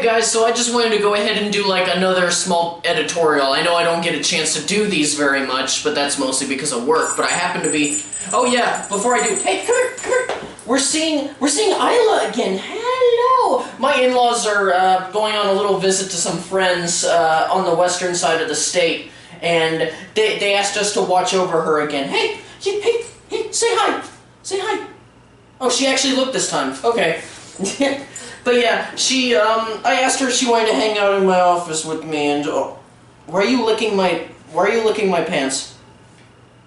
Okay guys, so I just wanted to go ahead and do like another small editorial. I know I don't get a chance to do these very much, but that's mostly because of work, but I happen to be... Oh yeah, before I do... Hey, come here! We're seeing Isla again. Hello! My in-laws are going on a little visit to some friends on the western side of the state, and they asked us to watch over her again. Hey, say hi! Say hi! Oh, she actually looked this time. Okay. But yeah, I asked her if she wanted to hang out in my office with me, and why are you licking my pants?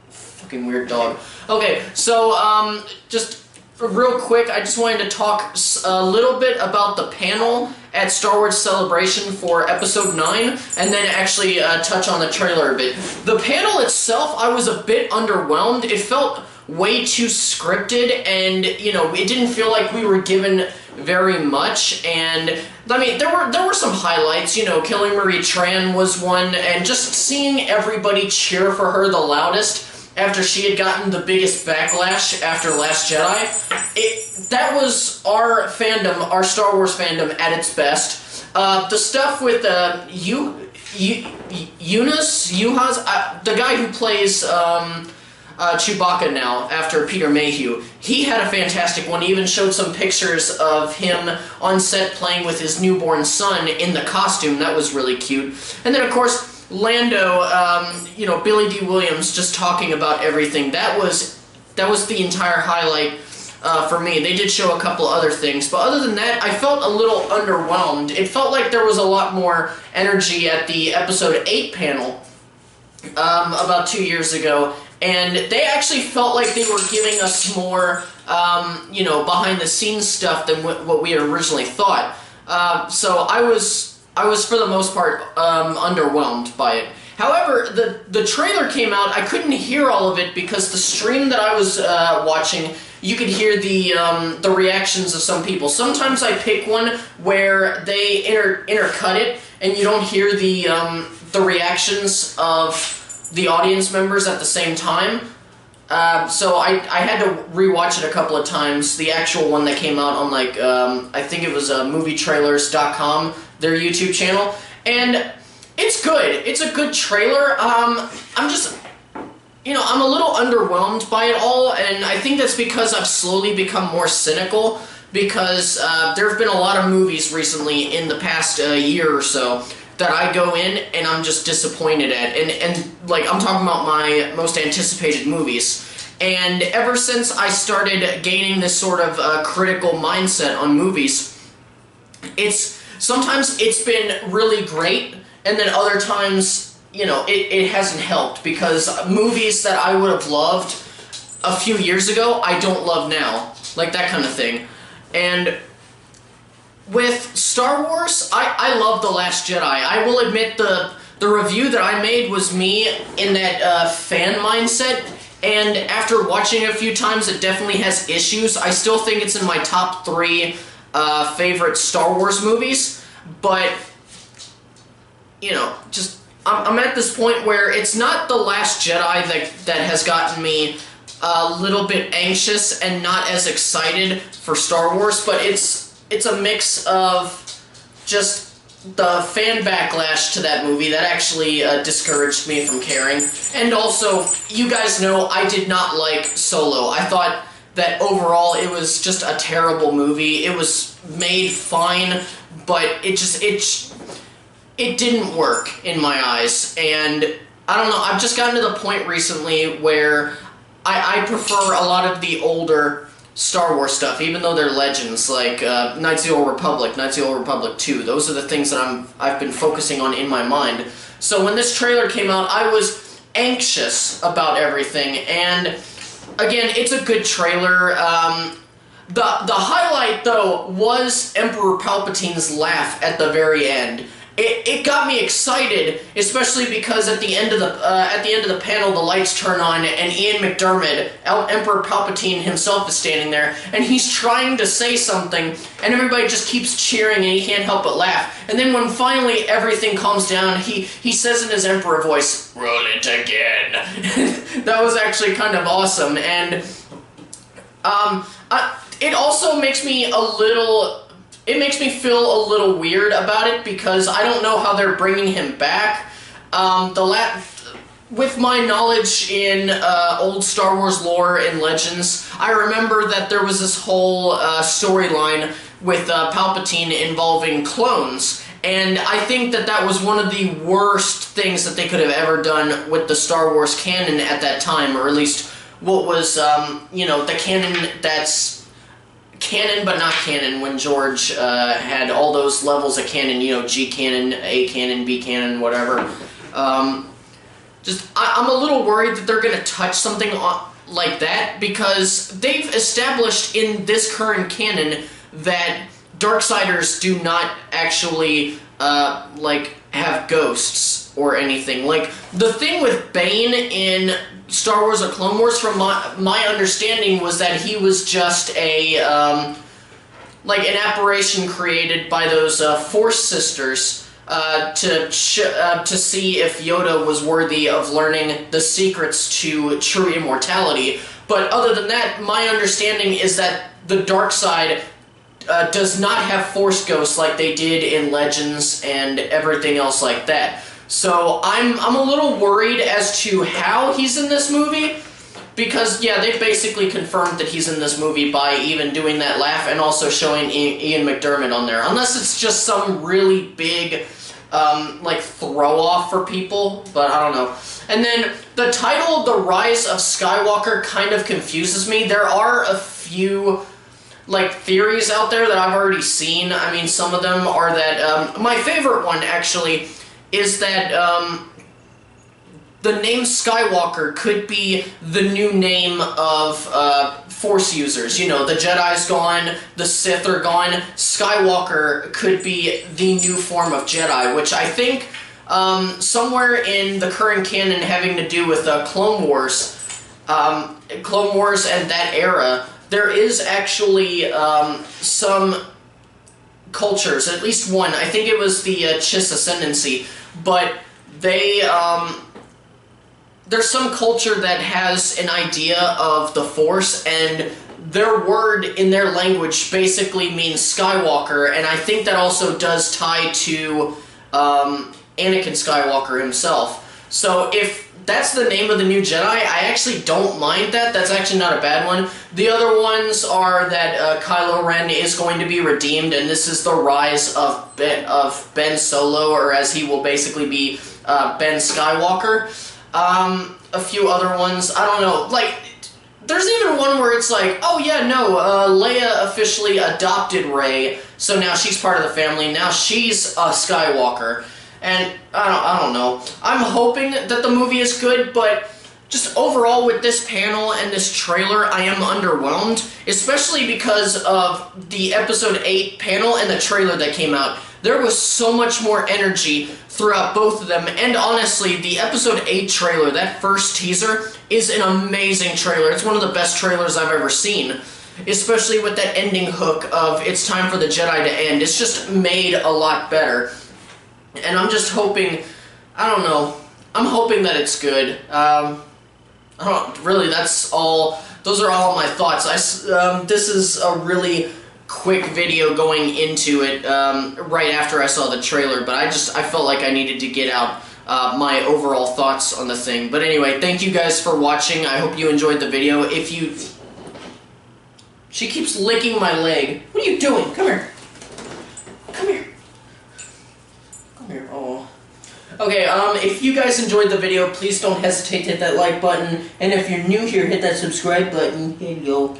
Fucking weird dog. Okay, so just real quick, I just wanted to talk a little bit about the panel at Star Wars Celebration for Episode 9, and then actually touch on the trailer a bit. The panel itself, I was a bit underwhelmed. It felt way too scripted, and you know, it didn't feel like we were given very much. And I mean, there were some highlights. You know, killing Marie Tran was one, and just seeing everybody cheer for her the loudest after she had gotten the biggest backlash after Last Jedi. That was our fandom, our Star Wars fandom at its best. The stuff with Yuhas, the guy who plays Chewbacca now, after Peter Mayhew, he had a fantastic one. He even showed some pictures of him on set playing with his newborn son in the costume. That was really cute. And then, of course, Lando, you know, Billy D. Williams just talking about everything. That was the entire highlight for me. They did show a couple other things, but other than that, I felt a little underwhelmed. It felt like there was a lot more energy at the Episode 8 panel about 2 years ago, and they actually felt like they were giving us more, you know, behind-the-scenes stuff than what we had originally thought. So I was for the most part underwhelmed by it. However, the trailer came out. I couldn't hear all of it because the stream that I was watching, you could hear the reactions of some people. Sometimes I pick one where they intercut it, and you don't hear the reactions of the audience members at the same time. So I had to rewatch it a couple of times. The actual one that came out on, like, I think it was movietrailers.com, their YouTube channel, and it's good. It's a good trailer. I'm just, you know, I'm a little underwhelmed by it all, and I think that's because I've slowly become more cynical, because there have been a lot of movies recently in the past year or so that I go in and I'm just disappointed at, and like, I'm talking about my most anticipated movies. And ever since I started gaining this sort of critical mindset on movies, sometimes it's been really great, and then other times, you know, it hasn't helped, because movies that I would have loved a few years ago, I don't love now. Like, that kind of thing. And with Star Wars, I love The Last Jedi. I will admit the review that I made was me in that fan mindset, and after watching it a few times, it definitely has issues. I still think it's in my top 3 favorite Star Wars movies, but, you know, just, I'm at this point where it's not The Last Jedi that has gotten me a little bit anxious and not as excited for Star Wars, but it's a mix of just the fan backlash to that movie that actually discouraged me from caring. And also, you guys know I did not like Solo. I thought that overall it was just a terrible movie. It was made fine, but it didn't work in my eyes. And I don't know, I've just gotten to the point recently where I prefer a lot of the older Star Wars stuff, even though they're legends, like Knights of the Old Republic, Knights of the Old Republic 2. Those are the things that I've been focusing on in my mind. So when this trailer came out, I was anxious about everything, and again, it's a good trailer. The highlight, though, was Emperor Palpatine's laugh at the very end. It got me excited, especially because at the end of the panel, the lights turn on, and Ian McDiarmid, Emperor Palpatine himself, is standing there, and he's trying to say something, and everybody just keeps cheering, and he can't help but laugh. And then when finally everything calms down, he says in his Emperor voice, "Roll it again." That was actually kind of awesome, and it also makes me a little it makes me feel a little weird about it because I don't know how they're bringing him back. With my knowledge in old Star Wars lore and legends, I remember that there was this whole storyline with Palpatine involving clones, and I think that that was one of the worst things that they could have ever done with the Star Wars canon at that time, or at least what was, you know, the canon that's canon but not canon when George had all those levels of canon, you know, G canon, A canon, B canon, whatever. I'm a little worried that they're going to touch something like that, because they've established in this current canon that Darksiders do not actually, like, have ghosts or anything. Like, the thing with Bane in Star Wars or Clone Wars, from my understanding, was that he was just a, like, an apparition created by those Force sisters, to see if Yoda was worthy of learning the secrets to true immortality. But other than that, my understanding is that the dark side does not have Force ghosts like they did in Legends and everything else like that. So I'm a little worried as to how he's in this movie, because, yeah, they basically confirmed that he's in this movie by even doing that laugh and also showing Ian McDiarmid on there. Unless it's just some really big, like, throw-off for people, but I don't know. And then, the title, The Rise of Skywalker, kind of confuses me. There are a few, like, theories out there that I've already seen. I mean, some of them are that, my favorite one, actually, is that, the name Skywalker could be the new name of Force users. You know, the Jedi's gone, the Sith are gone. Skywalker could be the new form of Jedi, which I think somewhere in the current canon having to do with Clone Wars and that era, there is actually some cultures, at least one. I think it was the Chiss Ascendancy, but they... there's some culture that has an idea of the Force, and their word in their language basically means Skywalker, and I think that also does tie to Anakin Skywalker himself. So if that's the name of the new Jedi, I actually don't mind that. That's actually not a bad one. The other ones are that Kylo Ren is going to be redeemed, and this is the rise of Ben Solo, or as he will basically be Ben Skywalker. A few other ones, I don't know, like, there's even one where it's like, oh yeah, no, Leia officially adopted Rey, so now she's part of the family, now she's a Skywalker, and I don't know. I'm hoping that the movie is good, but just overall with this panel and this trailer, I am underwhelmed, especially because of the Episode 8 panel and the trailer that came out. There was so much more energy throughout both of them, and honestly, the Episode 8 trailer, that first teaser, is an amazing trailer. It's one of the best trailers I've ever seen, especially with that ending hook of "It's time for the Jedi to end." It's just made a lot better, and I'm just hoping, I don't know, I'm hoping that it's good. Really, that's all, those are all my thoughts. This is a really quick video going into it right after I saw the trailer, but I felt like I needed to get out my overall thoughts on the thing. But anyway, thank you guys for watching. I hope you enjoyed the video. If you... She keeps licking my leg. What are you doing? Come here. Come here. Come here. Oh. Okay, if you guys enjoyed the video, please don't hesitate to hit that like button. And if you're new here, hit that subscribe button. Hello.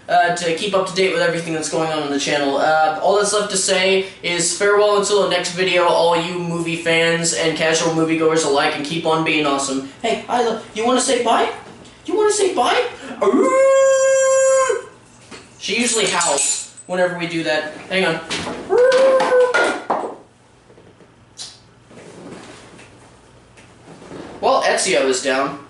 To keep up to date with everything that's going on the channel. All that's left to say is farewell until the next video, all you movie fans and casual moviegoers alike, and keep on being awesome. Hey, Isla, you want to say bye? You want to say bye? She usually howls whenever we do that. Hang on. Well, Ezio is down.